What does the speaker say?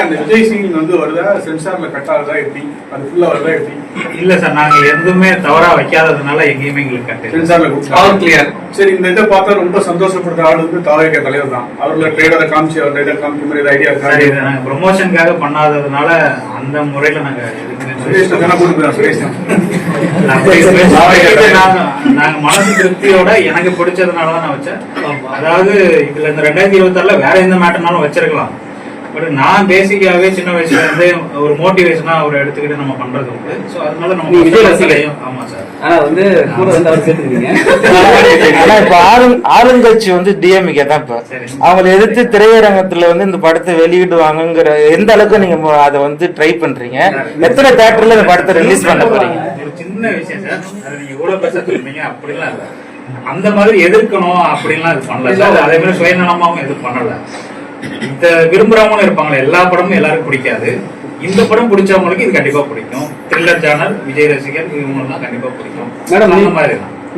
அந்த விஜய் சிங் வந்து வருதா சென்சார்ல கட் ஆகுதா எப்படி அது ஃபுல்லா வருதா எப்படி? இல்ல சார், நாங்க எதுவுமே தவறா வைக்காததுனால எங்கேயுமே எங்களுக்கு கட்டு சென்சார்ல ஆல் கிளியர். சரி, இந்த இதை பார்த்தா ரொம்ப சந்தோஷப்படுற ஆள் வந்து தாவேக தலைவர் தான். அவர்ல ட்ரேடரை காமிச்சு அவர் ட்ரேடர் காமிக்க மாதிரி ஐடியா இருக்கா? சார், இதை நாங்க ப்ரொமோஷனுக்காக பண்ணாததுனால அந்த முறையில நாங்க நாங்க மனசு திருப்தியோட எனக்கு பிடிச்சதுனாலதான் நான் வச்சேன். அதாவது இதுல இந்த 2026 வேற எந்த மேட்டர்னாலும் வச்சிருக்கலாம். பட் நான் பேசிக்காவே சின்ன வயசுல இருந்து ஒரு மோட்டிவேஷனா அவர் எடுத்துக்கிட்டு நம்ம பண்றது உண்டு. சோ அதனால நம்ம விஜய் ரசிகரையும் ஆமா சார். ஆனா வந்து கூட வந்து அவர் சேர்த்துருக்கீங்க. ஆனா இப்ப ஆளுங்கட்சி வந்து டிஎம்கே தான். இப்ப அவங்களை எதிர்த்து திரையரங்கத்துல வந்து இந்த படத்தை வெளியிடுவாங்கிற எந்த அளவுக்கு நீங்க அதை வந்து ட்ரை பண்றீங்க? எத்தனை தியேட்டர்ல இந்த படத்தை ரிலீஸ் பண்ண போறீங்க? ஒரு சின்ன விஷயம் சார், அது நீங்க இவ்வளவு பெருசா சொல்றீங்க. அப்படிலாம் இல்ல, அந்த மாதிரி எதிர்க்கணும் அப்படின்லாம் இது பண்ணல சார். அதே மாதிரி சுயநலமாவும் எதுவும் பண்ணல. இந்த விரும்புறவங்களும் இருப்பாங்களே, எல்லா படமும் எல்லாருக்கும் பிடிக்காது. இந்த படம் பிடிச்சவங்களுக்கு இது கண்டிப்பா பிடிக்கும். த்ரில்லர் ஜானர், விஜய் ரசிகர், இவங்க எல்லாம் கண்டிப்பா பிடிக்கும். மேடம், அந்த மாதிரி தான்.